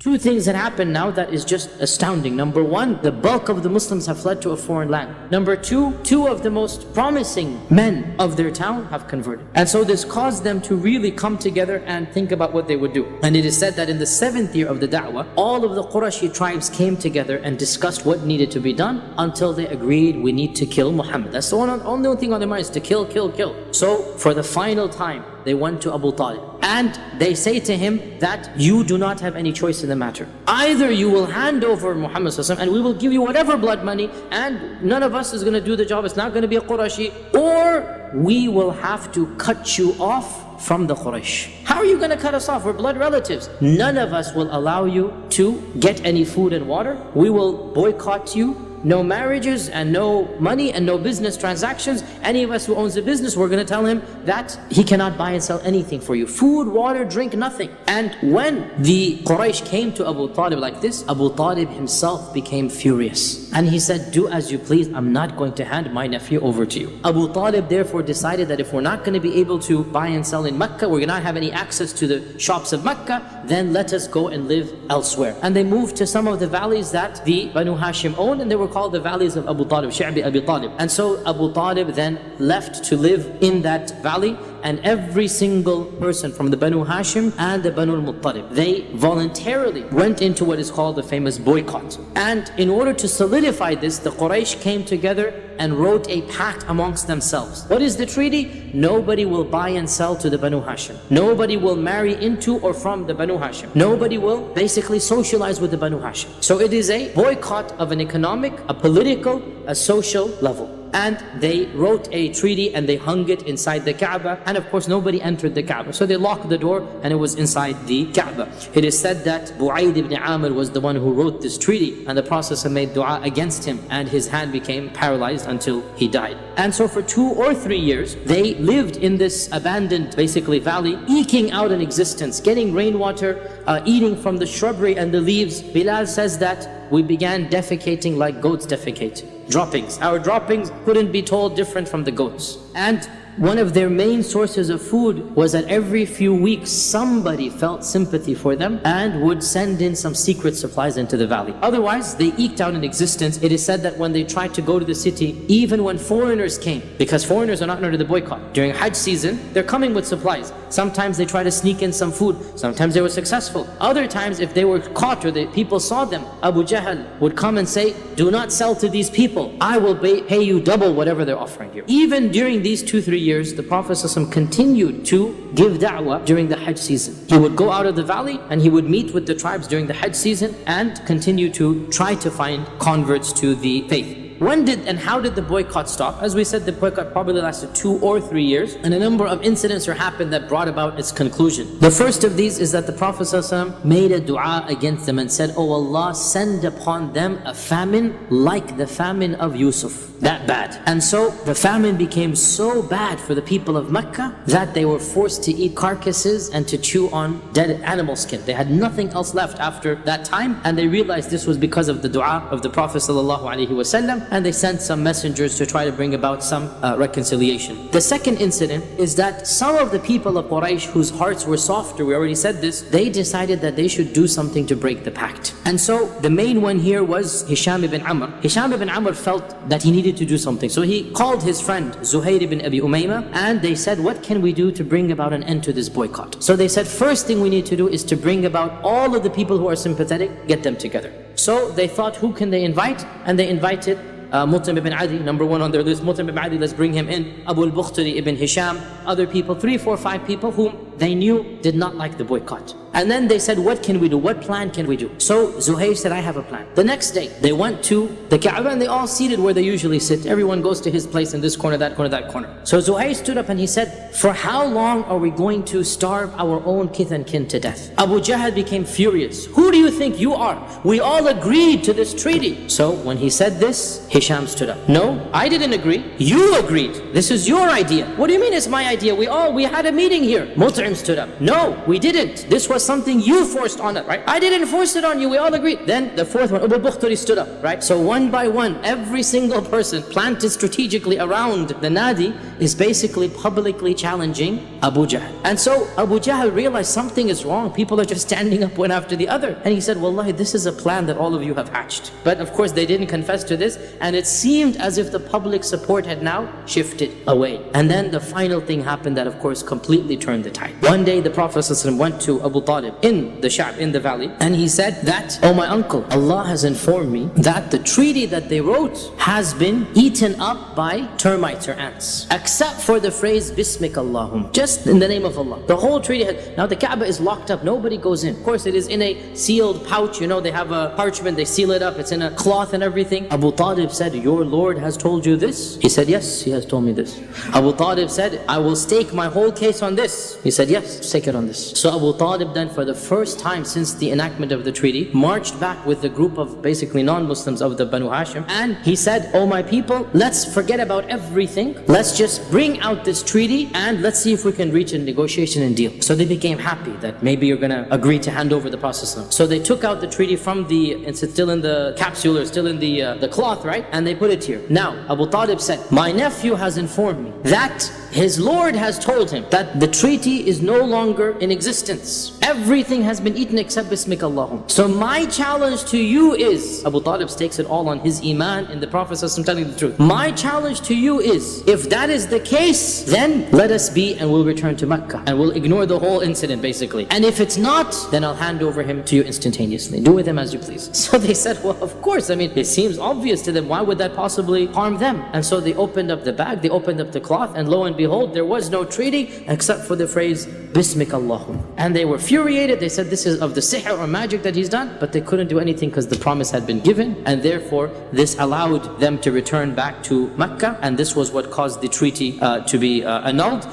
Two things that happen now that is just astounding. Number one, the bulk of the Muslims have fled to a foreign land. Number two, two of the most promising men of their town have converted. And so this caused them to really come together and think about what they would do. And it is said that in the 7th year of the da'wah, all of the Qurashi tribes came together and discussed what needed to be done until they agreed we need to kill Muhammad. That's the only thing on their mind is to kill, kill, kill. So for the final time, they went to Abu Talib and they say to him that you do not have any choice in the matter. Either you will hand over Muhammad and we will give you whatever blood money and none of us is going to do the job, it's not going to be a Qurashi, or we will have to cut you off from the Quraysh. How are you going to cut us off? We're blood relatives. None of us will allow you to get any food and water. We will boycott you. No marriages and no money and no business transactions. Any of us who owns a business, we're going to tell him that he cannot buy and sell anything for you. Food, water, drink, nothing. And when the Quraysh came to Abu Talib like this, Abu Talib himself became furious. And he said, do as you please, I'm not going to hand my nephew over to you. Abu Talib therefore decided that if we're not going to be able to buy and sell in Mecca, we're going to not have any access to the shops of Mecca, then let us go and live elsewhere. And they moved to some of the valleys that the Banu Hashim owned, and they were called the valleys of Abu Talib, Shi'bi Abi Talib. And so Abu Talib then left to live in that valley, and every single person from the Banu Hashim and the Banu al-Muttalib, they voluntarily went into what is called the famous boycott. And in order to solidify this, the Quraysh came together and wrote a pact amongst themselves. What is the treaty? Nobody will buy and sell to the Banu Hashim. Nobody will marry into or from the Banu Hashim. Nobody will basically socialize with the Banu Hashim. So it is a boycott of an economic, a political, a social level. And they wrote a treaty and they hung it inside the Kaaba, and of course nobody entered the Kaaba. So they locked the door and it was inside the Kaaba. It is said that Bu'ayd ibn Amr was the one who wrote this treaty, and the Prophet made dua against him and his hand became paralyzed until he died. And so for 2 or 3 years they lived in this abandoned basically valley, eking out an existence, getting rainwater, eating from the shrubbery and the leaves. Bilal says that we began defecating like goats defecate. Droppings. Our droppings couldn't be told different from the goats. And one of their main sources of food was that every few weeks somebody felt sympathy for them and would send in some secret supplies into the valley. Otherwise, they eked out an existence. It is said that when they tried to go to the city, even when foreigners came, because foreigners are not under the boycott, during Hajj season, they're coming with supplies. Sometimes they try to sneak in some food. Sometimes they were successful. Other times, if they were caught or the people saw them, Abu Jahl would come and say, do not sell to these people. I will pay you double whatever they're offering you. Even during these 2-3 years, the Prophet ﷺ continued to give da'wah during the Hajj season. He would go out of the valley and he would meet with the tribes during the Hajj season and continue to try to find converts to the faith. When did and how did the boycott stop? As we said, the boycott probably lasted 2 or 3 years, and a number of incidents happened that brought about its conclusion. The first of these is that the Prophet ﷺ made a dua against them and said, "Oh Allah, send upon them a famine like the famine of Yusuf." That bad. And so the famine became so bad for the people of Mecca that they were forced to eat carcasses and to chew on dead animal skin. They had nothing else left after that time, and they realized this was because of the dua of the Prophet ﷺ, and they sent some messengers to try to bring about some reconciliation. The second incident is that some of the people of Quraysh whose hearts were softer, we already said this, they decided that they should do something to break the pact. And so the main one here was Hisham ibn Amr. Hisham ibn Amr felt that he needed to do something. So he called his friend Zuhair ibn Abi Umayma and they said, what can we do to bring about an end to this boycott? So they said, first thing we need to do is to bring about all of the people who are sympathetic, get them together. So they thought, who can they invite? And they invited Mut'im ibn Adi, number 1 on their list. Mut'im ibn Adi, let's bring him in. Abu al-Bukhtari ibn Hisham, other people, 3, 4, 5 people whom they knew did not like the boycott. And then they said, what can we do? What plan can we do? So Zuhair said, I have a plan. The next day, they went to the Kaaba and they all seated where they usually sit. Everyone goes to his place in this corner, that corner, that corner. So Zuhair stood up and he said, for how long are we going to starve our own kith and kin to death? Abu Jahl became furious. Who do you think you are? We all agreed to this treaty. So when he said this, Hisham stood up. No, I didn't agree. You agreed. This is your idea. What do you mean it's my idea? We had a meeting here. Mut'im them stood up. No, we didn't. This was something you forced on us, right? I didn't force it on you, we all agreed. Then the fourth one, Pbuh stood up, right? So one by one, every single person planted strategically around the Nadi is basically publicly challenging Abu Jahl. And so Abu Jahl realized something is wrong. People are just standing up one after the other. And he said, Wallahi, this is a plan that all of you have hatched. But of course they didn't confess to this, and it seemed as if the public support had now shifted away. And then the final thing happened that of course completely turned the tide. One day the Prophet ﷺ went to Abu Talib in the Sha'b, in the valley, and he said that, oh my uncle, Allah has informed me that the treaty that they wrote has been eaten up by termites or ants, except for the phrase Bismik Allahum, just in the name of Allah. The whole treaty had, now the Kaaba is locked up, nobody goes in. Of course it is in a sealed pouch, you know, they have a parchment, they seal it up, it's in a cloth and everything. Abu Talib said, your Lord has told you this? He said, yes, he has told me this. Abu Talib said, I will stake my whole case on this. He said, yes, stake it on this. So Abu Talib then, for the first time since the enactment of the treaty, marched back with a group of basically non-Muslims of the Banu Hashim, and he said, oh my people, let's forget about everything, let's just bring out this treaty and let's see if we can reach a negotiation and deal. So they became happy that maybe you're gonna agree to hand over the Prophet. So they took out the treaty from the, it's still in the capsule or still in the cloth, right? And they put it here. Now Abu Talib said, my nephew has informed me that his Lord has told him that the treaty is no longer in existence. Everything has been eaten except Bismik Allahum. So my challenge to you is, Abu Talib stakes it all on his iman in the Prophet telling the truth. My challenge to you is, if that is the case, then let us be and we'll return to Mecca. And we'll ignore the whole incident basically. And if it's not, then I'll hand over him to you instantaneously. Do with him as you please. So they said, well, of course, I mean, it seems obvious to them. Why would that possibly harm them? And so they opened up the bag, they opened up the cloth, and lo and behold, there was no treaty except for the phrase, Bismik Allahum. And they were furiated. They said this is of the sihr or magic that he's done, but they couldn't do anything because the promise had been given, and therefore this allowed them to return back to Mecca, and this was what caused the treaty to be annulled.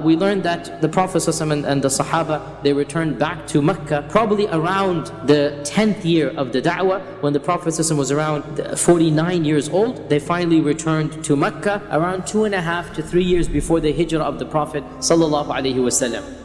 We learned that the Prophet ﷺ and the Sahaba, they returned back to Mecca probably around the 10th year of the da'wah, when the Prophet ﷺ was around 49 years old. They finally returned to Mecca around 2.5 to 3 years before the hijrah of the Prophet ﷺ.